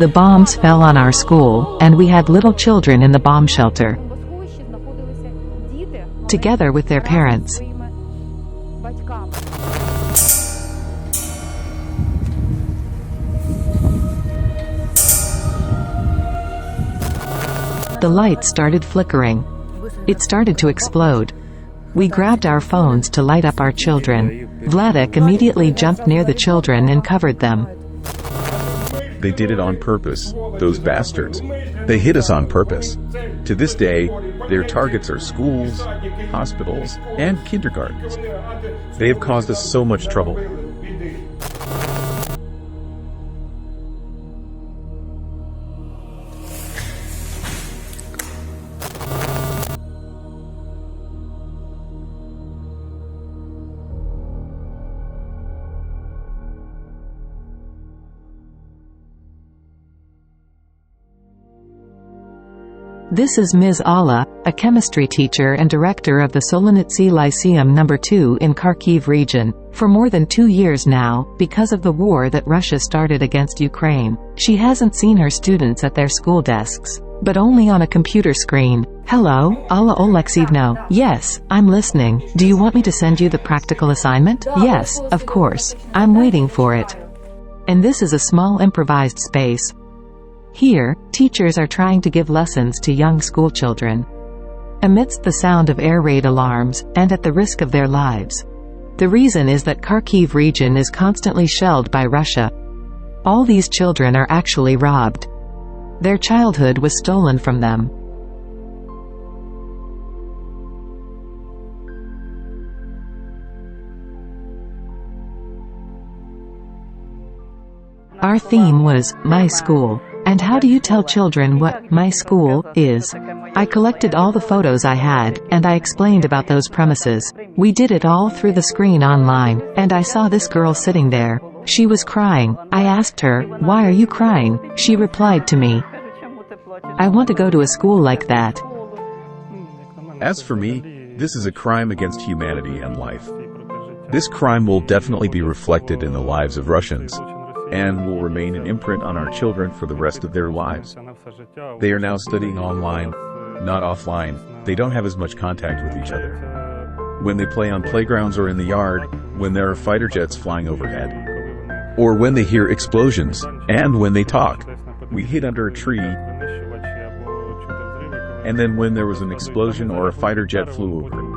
The bombs fell on our school, and we had little children in the bomb shelter, together with their parents. The light started flickering. It started to explode. We grabbed our phones to light up our children. Vladek immediately jumped near the children and covered them. They did it on purpose, those bastards. They hit us on purpose. To this day, their targets are schools, hospitals, and kindergartens. They have caused us so much trouble. This is Ms. Alla, a chemistry teacher and director of the Solonitseve Lyceum No. 2 in Kharkiv region. For more than 2 years now, because of the war that Russia started against Ukraine, she hasn't seen her students at their school desks, but only on a computer screen. Hello, Alla Oleksievna. Yes, I'm listening. Do you want me to send you the practical assignment? Yes, of course. I'm waiting for it. And this is a small improvised space. Here, teachers are trying to give lessons to young schoolchildren, amidst the sound of air raid alarms, and at the risk of their lives. The reason is that Kharkiv region is constantly shelled by Russia. All these children are actually robbed. Their childhood was stolen from them. Our theme was, My School. And how do you tell children what my school is? I collected all the photos I had, and I explained about those premises. We did it all through the screen online, and I saw this girl sitting there. She was crying. I asked her, "Why are you crying?" She replied to me, "I want to go to a school like that." As for me, this is a crime against humanity and life. This crime will definitely be reflected in the lives of Russians, and will remain an imprint on our children for the rest of their lives. They are now studying online, not offline. They don't have as much contact with each other. When they play on playgrounds or in the yard, when there are fighter jets flying overhead, or when they hear explosions, and when they talk. We hid under a tree, and then when there was an explosion or a fighter jet flew over it.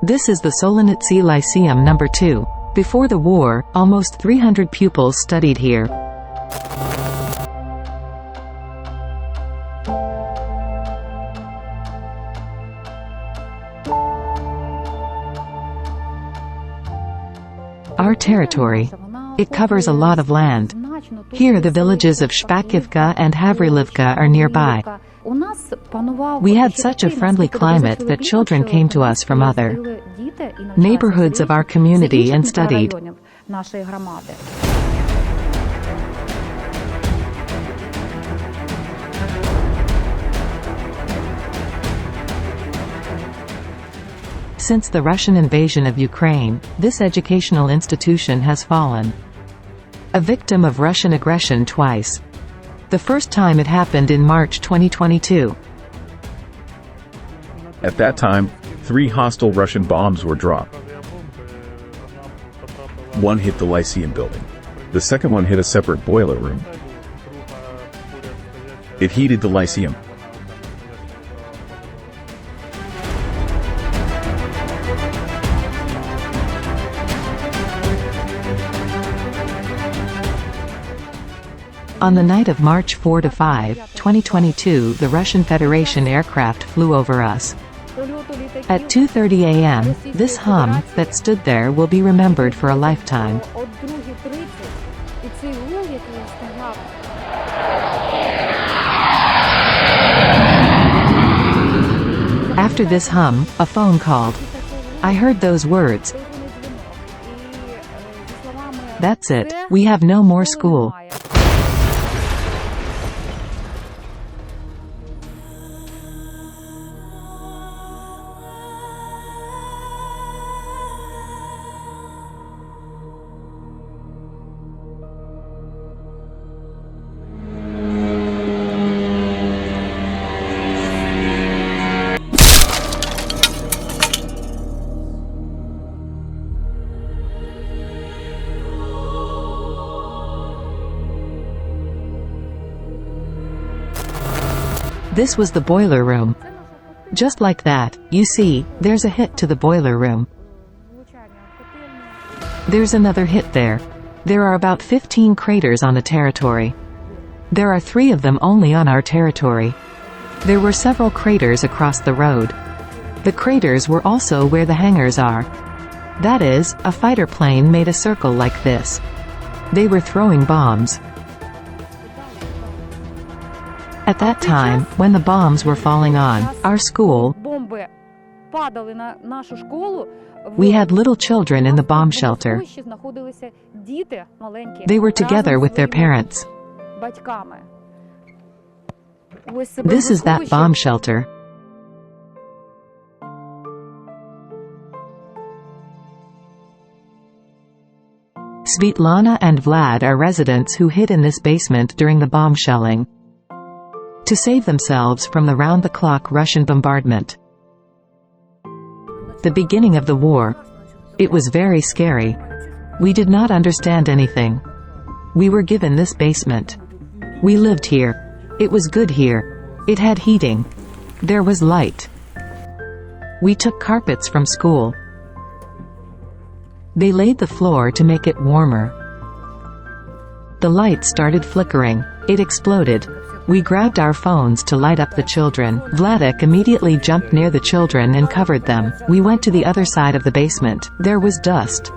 This is the Solonitseve Lyceum No. 2. Before the war, almost 300 pupils studied here. Our territory. It covers a lot of land. Here the villages of Shpakivka and Havrylivka are nearby. We had such a friendly climate that children came to us from other neighborhoods of our community and studied. Since the Russian invasion of Ukraine, this educational institution has fallen a victim of Russian aggression twice. The first time it happened in March 2022. At that time, 3 hostile Russian bombs were dropped. One hit the Lyceum building. The second one hit a separate boiler room. It heated the Lyceum. On the night of March 4 to 5, 2022, the Russian Federation aircraft flew over us. At 2:30 a.m., this hum that stood there will be remembered for a lifetime. After this hum, a phone called. I heard those words. That's it. We have no more school. This was the boiler room. Just like that, you see, there's a hit to the boiler room. There's another hit there. There are about 15 craters on the territory. There are 3 of them only on our territory. There were several craters across the road. The craters were also where the hangars are. That is, a fighter plane made a circle like this. They were throwing bombs. At that time, when the bombs were falling on our school, we had little children in the bomb shelter. They were together with their parents. This is that bomb shelter. Svetlana and Vlad are residents who hid in this basement during the bomb shelling to save themselves from the round-the-clock Russian bombardment. The beginning of the war. It was very scary. We did not understand anything. We were given this basement. We lived here. It was good here. It had heating. There was light. We took carpets from school. They laid the floor to make it warmer. The light started flickering. It exploded. We grabbed our phones to light up the children. Vladek immediately jumped near the children and covered them. We went to the other side of the basement. There was dust.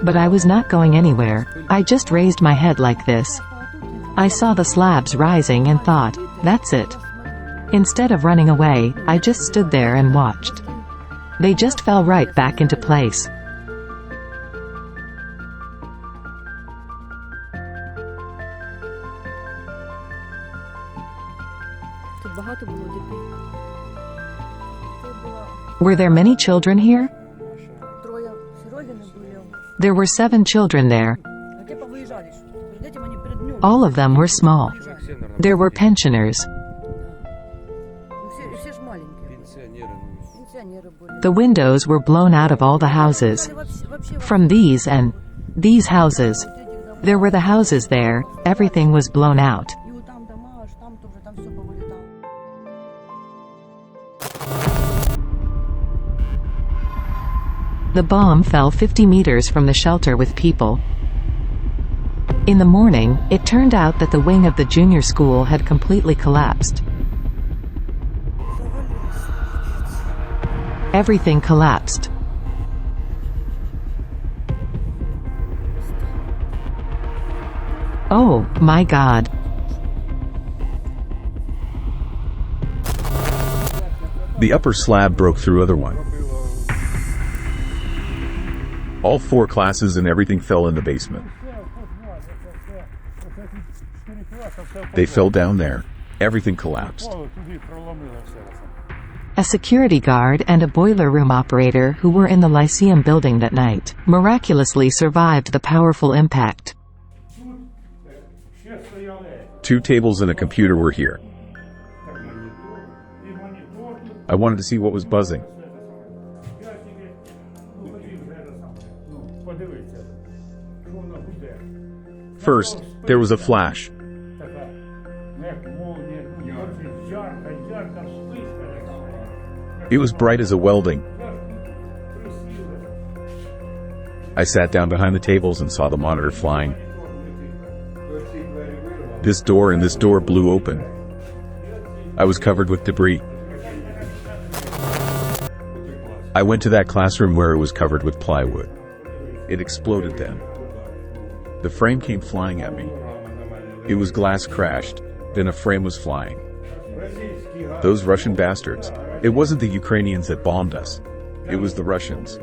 But I was not going anywhere. I just raised my head like this. I saw the slabs rising and thought, that's it. Instead of running away, I just stood there and watched. They just fell right back into place. Were there many children here? There were 7 children there. All of them were small. There were pensioners. The windows were blown out of all the houses. From these and these houses. There were the houses there, everything was blown out. The bomb fell 50 meters from the shelter with people. In the morning, it turned out that the wing of the junior school had completely collapsed. Everything collapsed. Oh, my God. The upper slab broke through other one. All 4 classes and everything fell in the basement. They fell down there. Everything collapsed. A security guard and a boiler room operator who were in the Lyceum building that night miraculously survived the powerful impact. 2 tables and a computer were here. I wanted to see what was buzzing. First, there was a flash. It was bright as a welding. I sat down behind the tables and saw the monitor flying. This door and this door blew open. I was covered with debris. I went to that classroom where it was covered with plywood. It exploded then. The frame came flying at me. It was glass crashed, then a frame was flying. Those Russian bastards. It wasn't the Ukrainians that bombed us. It was the Russians.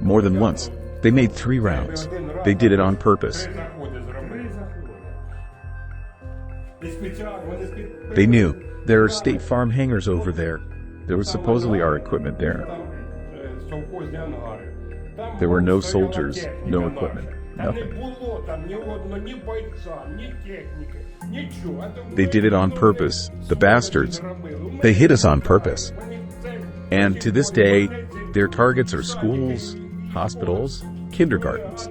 More than once. They made 3 rounds. They did it on purpose. They knew. There are State Farm hangars over there. There was supposedly our equipment there. There were no soldiers, no equipment, nothing. They did it on purpose, the bastards. They hit us on purpose. And to this day, their targets are schools, hospitals, kindergartens.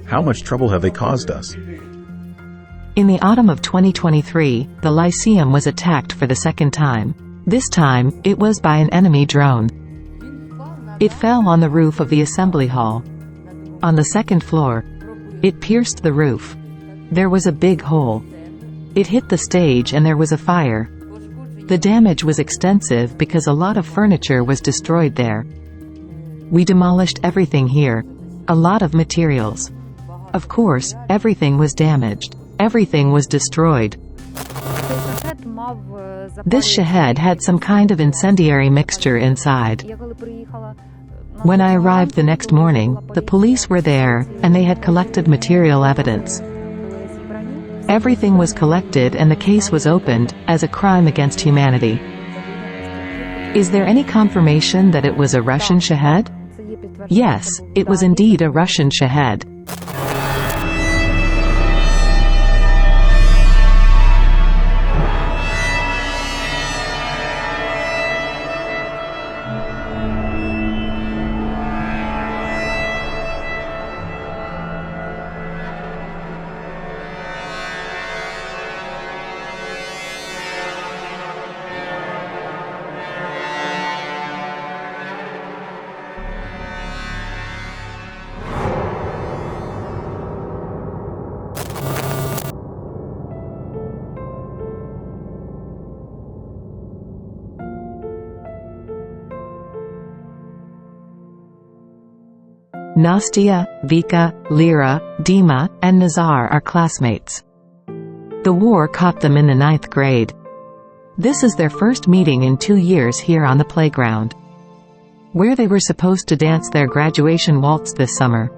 How much trouble have they caused us? In the autumn of 2023, the Lyceum was attacked for the second time. This time, it was by an enemy drone. It fell on the roof of the assembly hall. On the second floor. It pierced the roof. There was a big hole. It hit the stage and there was a fire. The damage was extensive because a lot of furniture was destroyed there. We demolished everything here. A lot of materials. Of course, everything was damaged. Everything was destroyed. This shahed had some kind of incendiary mixture inside. When I arrived the next morning, the police were there, and they had collected material evidence. Everything was collected and the case was opened, as a crime against humanity. Is there any confirmation that it was a Russian shahed? Yes, it was indeed a Russian shahed. Nastya, Vika, Lyra, Dima, and Nazar are classmates. The war caught them in the 9th grade. This is their first meeting in 2 years here on the playground, where they were supposed to dance their graduation waltz this summer.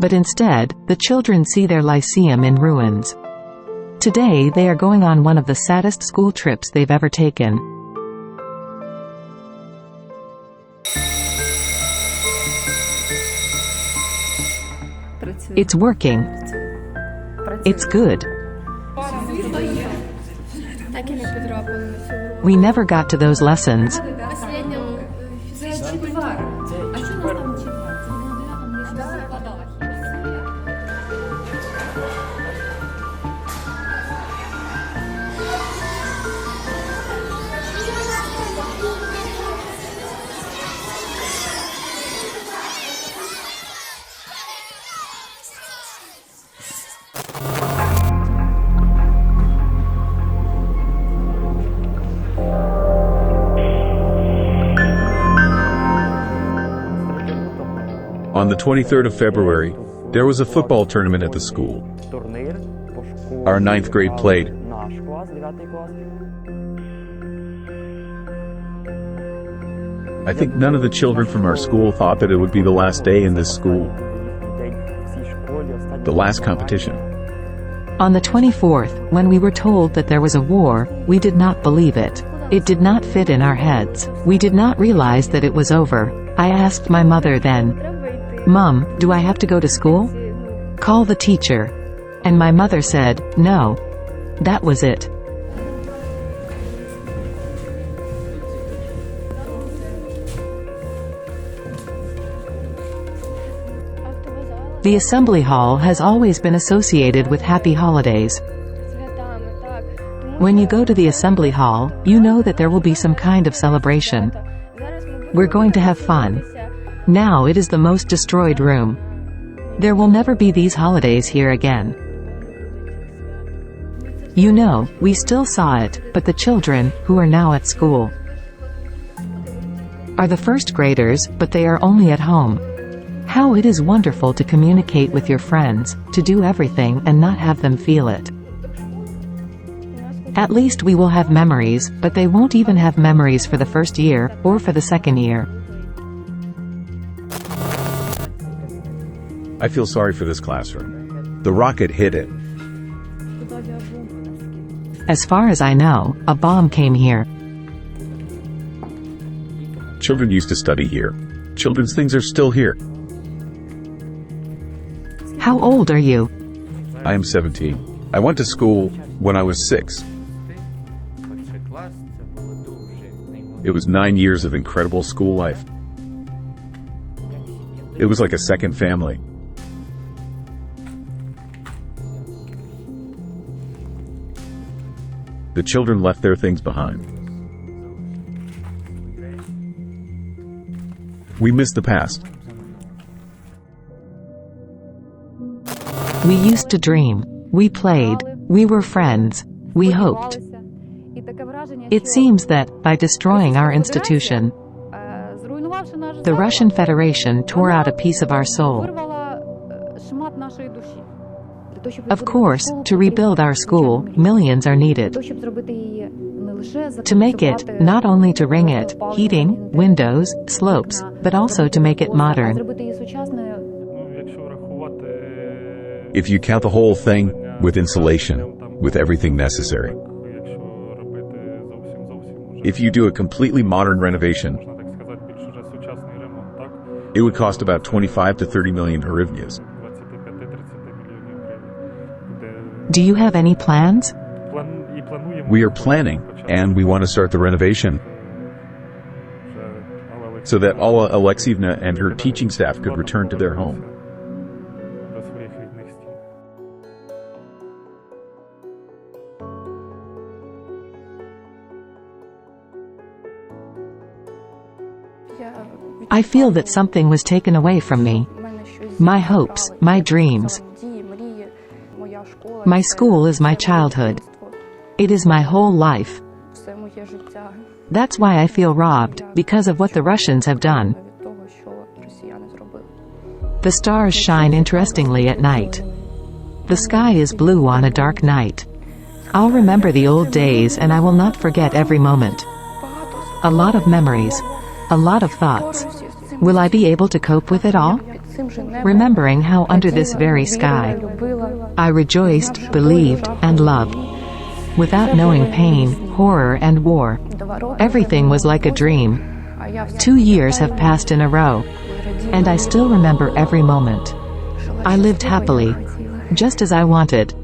But instead, the children see their lyceum in ruins. Today they are going on one of the saddest school trips they've ever taken. It's working. It's good. We never got to those lessons. On the 23rd of February, there was a football tournament at the school. Our 9th grade played. I think none of the children from our school thought that it would be the last day in this school. The last competition. On the 24th, when we were told that there was a war, we did not believe it. It did not fit in our heads. We did not realize that it was over. I asked my mother then, "Mom, do I have to go to school? Call the teacher." And my mother said, "No." That was it. The assembly hall has always been associated with happy holidays. When you go to the assembly hall, you know that there will be some kind of celebration. We're going to have fun. Now it is the most destroyed room. There will never be these holidays here again. You know, we still saw it, but the children, who are now at school, are the first graders, but they are only at home. How it is wonderful to communicate with your friends, to do everything and not have them feel it. At least we will have memories, but they won't even have memories for the first year, or for the second year. I feel sorry for this classroom. The rocket hit it. As far as I know, a bomb came here. Children used to study here. Children's things are still here. How old are you? I am 17. I went to school when I was 6. It was 9 years of incredible school life. It was like a second family. The children left their things behind. We miss the past. We used to dream. We played. We were friends. We hoped. It seems that, by destroying our institution, the Russian Federation tore out a piece of our soul. Of course, to rebuild our school, millions are needed. To make it, not only to ring it, heating, windows, slopes, but also to make it modern. If you count the whole thing, with insulation, with everything necessary. If you do a completely modern renovation, it would cost about 25 to 30 million hryvnias. Do you have any plans? We are planning, and we want to start the renovation so that Alla Alexievna and her teaching staff could return to their home. I feel that something was taken away from me. My hopes, my dreams. My school is my childhood. It is my whole life. That's why I feel robbed, because of what the Russians have done. The stars shine interestingly at night. The sky is blue on a dark night. I'll remember the old days and I will not forget every moment. A lot of memories. A lot of thoughts. Will I be able to cope with it all? Remembering how under this very sky, I rejoiced, believed, and loved. Without knowing pain, horror and war. Everything was like a dream. 2 years have passed in a row. And I still remember every moment. I lived happily. Just as I wanted.